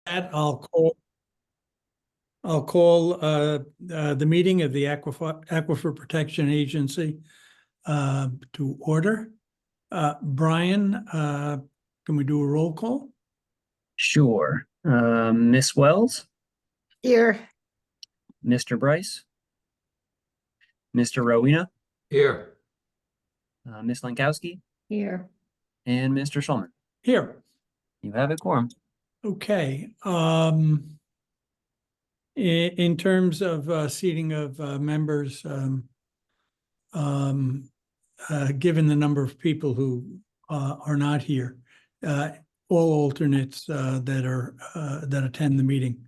I'll call the meeting of the Aquifer Protection Agency to order. Brian, can we do a roll call? Sure. Miss Wells, Here. Mr. Bryce, Mr. Rowena, Here. Miss Lankowski, Here. and Mr. Schulman. Here. You have a quorum. Okay. In terms of seating of members, given the number of people who are not here, all alternates that attend the meeting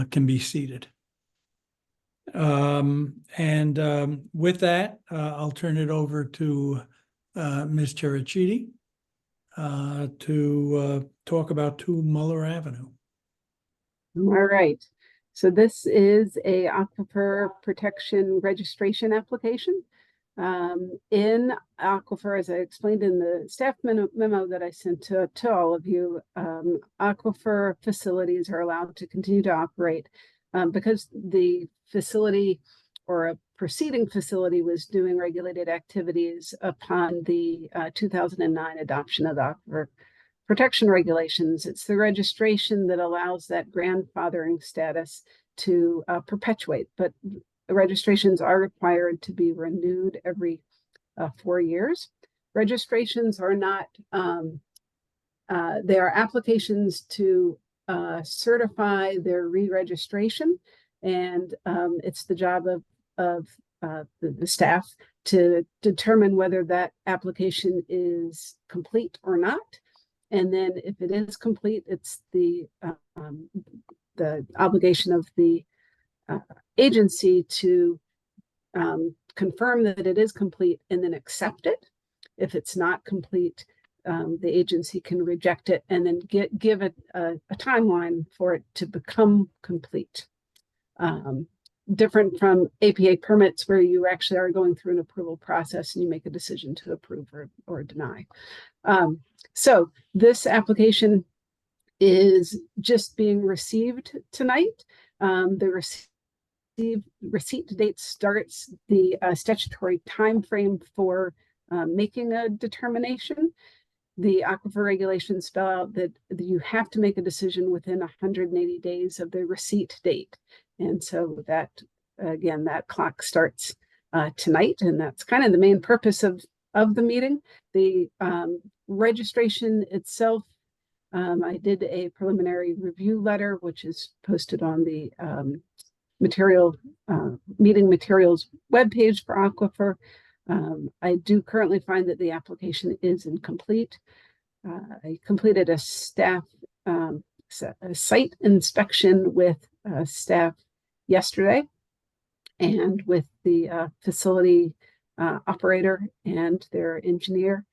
can be seated. With that, I'll turn it over to Ms. Cherachidi to talk about 2 Muller Avenue. All right. So this is a Aquifer Protection Registration application. In Aquifer, as I explained in the staff memo that I sent to all of you, Aquifer facilities are allowed to continue to operate because the facility or a preceding facility was doing regulated activities upon the 2009 adoption of the Aquifer Protection regulations. It's the registration that allows that grandfathering status to perpetuate, but the registrations are required to be renewed every 4 years. Registrations are not, they are applications to certify their re-registration, and it's the job of the staff to determine whether that application is complete or not. And then if it is complete, it's the obligation of the agency to confirm that it is complete and then accept it. If it's not complete, the agency can reject it and then give it a timeline for it to become complete. Different from APA permits where you actually are going through an approval process and you make a decision to approve or deny. So this application is just being received tonight. The receipt date starts the statutory time frame for making a determination. The Aquifer regulations spell out that you have to make a decision within 180 days of the receipt date. And so that, again, that clock starts tonight, and that's kind of the main purpose of the meeting. The registration itself, I did a preliminary review letter, which is posted on the meeting materials webpage for Aquifer. I do currently find that the application is incomplete. I completed a staff site inspection with staff yesterday and with the facility operator and their engineer.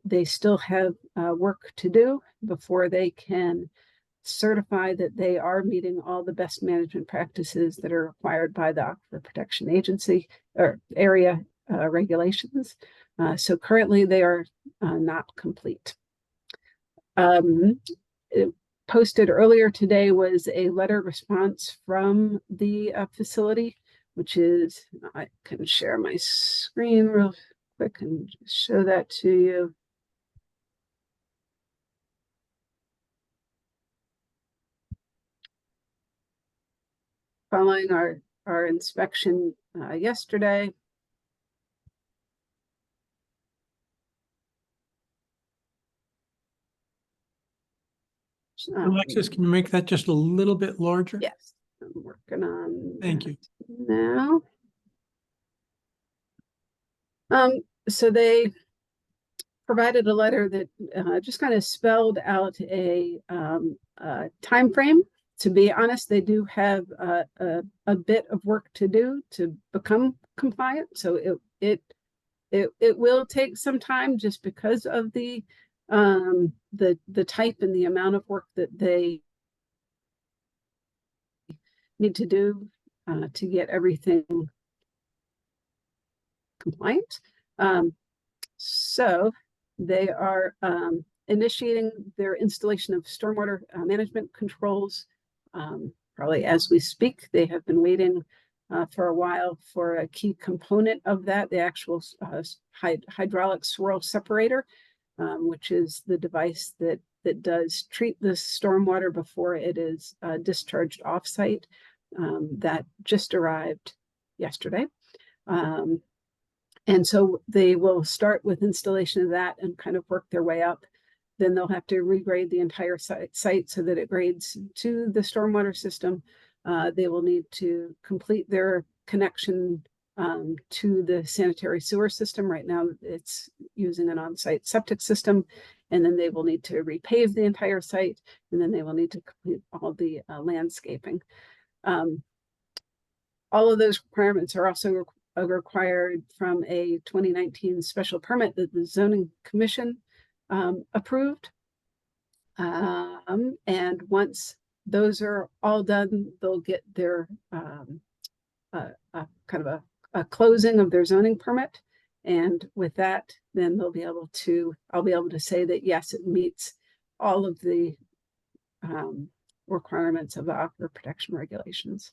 They still have work to do before they can certify that they are meeting all the best management practices that are required by the Aquifer Protection Agency or area regulations. So currently they are not complete. Posted earlier today was a letter response from the facility, which is, I can share my screen real quick and show that to you. Following our inspection yesterday. Alexis, can you make that just a little bit larger? Yes, I'm working on. Thank you. Now. So they provided a letter that just kind of spelled out a time frame. To be honest, they do have a bit of work to do to become compliant. So it will take some time just because of the type and the amount of work that they need to do to get everything compliant. So they are initiating their installation of stormwater management controls. Probably as we speak, they have been waiting for a while for a key component of that, the actual hydraulic swirl separator, which is the device that does treat the stormwater before it is discharged offsite. That just arrived yesterday. And so they will start with installation of that and kind of work their way up. Then they'll have to regrade the entire site so that it grades to the stormwater system. They will need to complete their connection to the sanitary sewer system. Right now, it's using an on-site septic system, and then they will need to repave the entire site, and then they will need to complete all the landscaping. All of those requirements are also required from a 2019 special permit that the zoning commission approved. And once those are all done, they'll get their kind of a closing of their zoning permit. And with that, then they'll be able to, I'll be able to say that, yes, it meets all of the requirements of the aquifer protection regulations.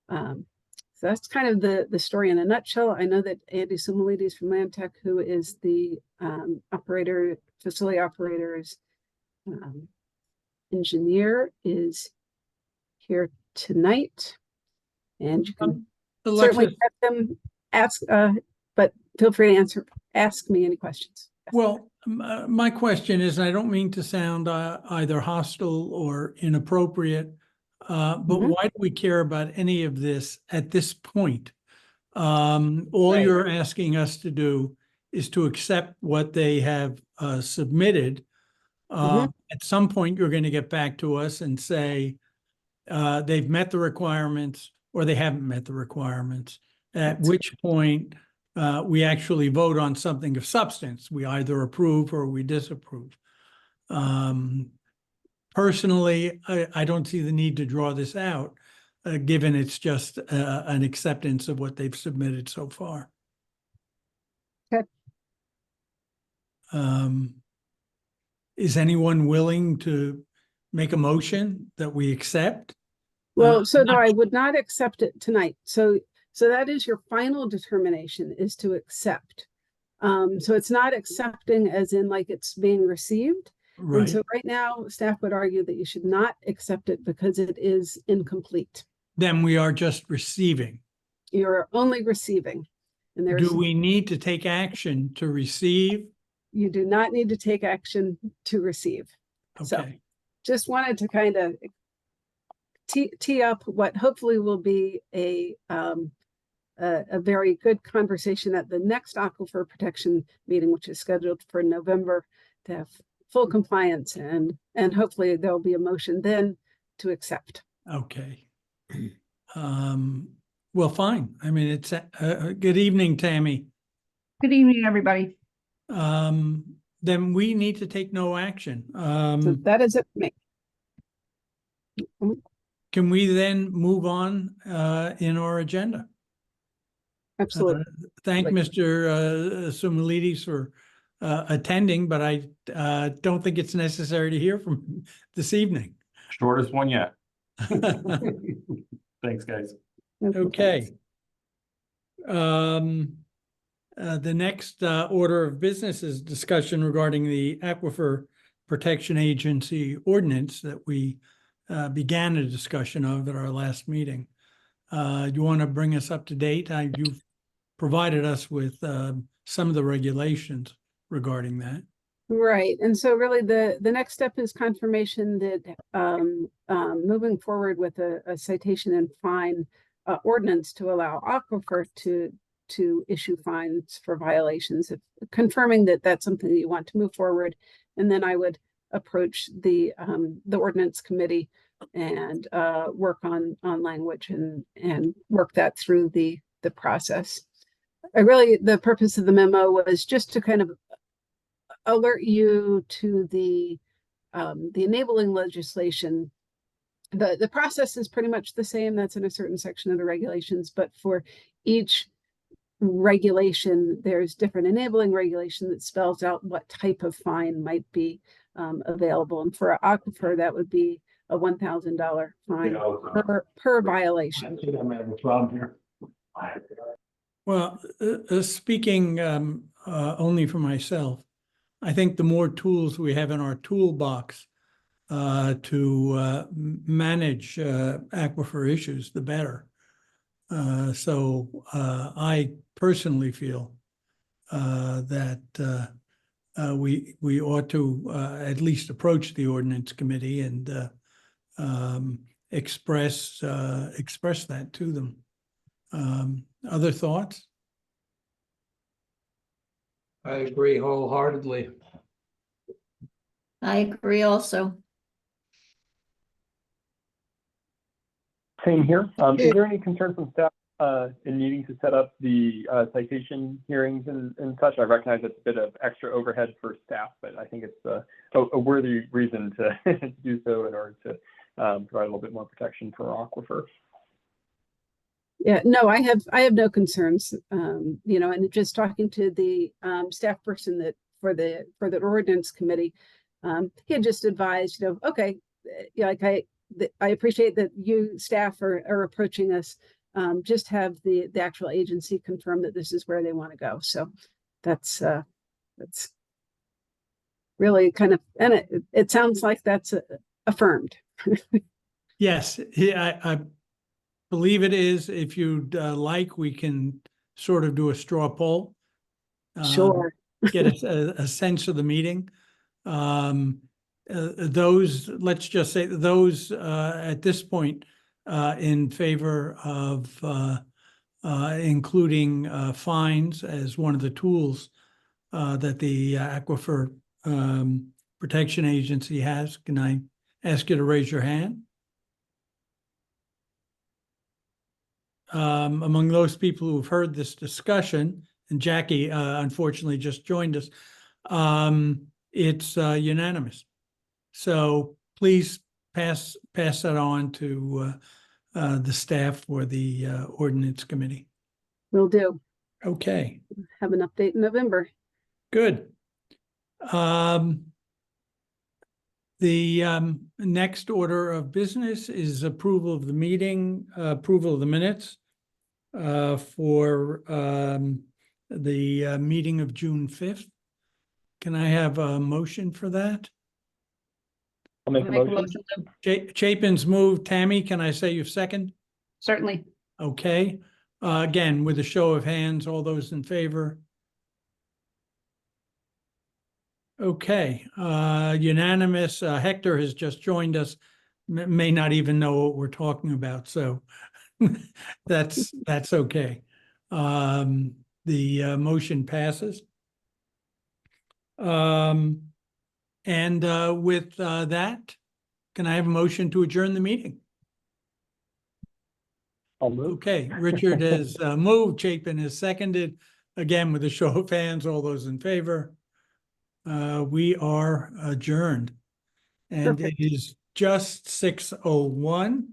So that's kind of the story in a nutshell. I know that Andy Sumalides from Land Tech, who is the facility operators engineer, is here tonight, and you can certainly let them ask, but feel free to ask me any questions. Well, my question is, and I don't mean to sound either hostile or inappropriate, but why do we care about any of this at this point? All you're asking us to do is to accept what they have submitted. At some point, you're going to get back to us and say they've met the requirements or they haven't met the requirements, at which point we actually vote on something of substance. We either approve or we disapprove. Personally, I don't see the need to draw this out, given it's just an acceptance of what they've submitted so far. Okay. Is anyone willing to make a motion that we accept? Well, so no, I would not accept it tonight. So that is your final determination, is to accept. So it's not accepting as in like it's being received. Right. And so right now, staff would argue that you should not accept it because it is incomplete. Then we are just receiving. You're only receiving. And there's, do we need to take action to receive? You do not need to take action to receive. Okay. So just wanted to kind of tee up what hopefully will be a very good conversation at the next aquifer protection meeting, which is scheduled for November, to have full compliance, and hopefully there'll be a motion then to accept. Okay. Well, fine. I mean, it's good evening, Tammy. Good evening, everybody. Then we need to take no action. So that is it for me. Can we then move on in our agenda? Absolutely. Thank Mr. Sumalides for attending, but I don't think it's necessary to hear from him this evening. Shortest one yet. Thanks, guys. Okay. The next order of business is discussion regarding the Aquifer Protection Agency ordinance that we began a discussion of at our last meeting. You want to bring us up to date? You've provided us with some of the regulations regarding that. Right. And so really the next step is confirmation that moving forward with a citation and fine ordinance to allow Aquifer to issue fines for violations, confirming that that's something that you want to move forward. And then I would approach the ordinance committee and work on language and work that through the process. The purpose of the memo was just to kind of alert you to the enabling legislation. The process is pretty much the same. That's in a certain section of the regulations, but for each regulation, there's different enabling regulation that spells out what type of fine might be available. And for Aquifer, that would be a $1,000 fine per violation. think I'm having a problem here. Well, speaking only for myself, I think the more tools we have in our toolbox to manage aquifer issues, the better. So I personally feel that we ought to at least approach the ordinance committee and express that to them. Other thoughts? I agree wholeheartedly. I agree also. Same here. Is there any concern from staff in needing to set up the citation hearings and such? I recognize it's a bit of extra overhead for staff, but I think it's a worthy reason to do so in order to provide a little bit more protection for Aquifer. Yeah, no, I have no concerns. You know, and just talking to the staff person that for the ordinance committee, he had just advised, you know, okay, yeah, like I appreciate that you staff are approaching us. Just have the actual agency confirm that this is where they want to go. So that's really kind of, and it sounds like that's affirmed. Yes, yeah, I believe it is. If you'd like, we can sort of do a straw poll. Sure. Get a sense of the meeting. Those, let's just say those at this point in favor of including fines as one of the tools that the Aquifer Protection Agency has. Can I ask you to raise your hand? Among those people who have heard this discussion, and Jackie unfortunately just joined us, it's unanimous. So please pass that on to the staff for the ordinance committee. Will do. Okay, Have an update in November. good. The next order of business is approval of the meeting, approval of the minutes for the meeting of June 5th. Can I have a motion for that? I'll make a motion. Chapin's moved. Tammy, can I say you second? Certainly. Okay. Again, with a show of hands, all those in favor? Okay, unanimous. Hector has just joined us, may not even know what we're talking about, so that's okay. The motion passes. And with that, can I have a motion to adjourn the meeting? I'll move. Okay, Richard has moved, Chapin has seconded. Again, with a show of hands, all those in favor? We are adjourned. And Perfect. it is just 6:01.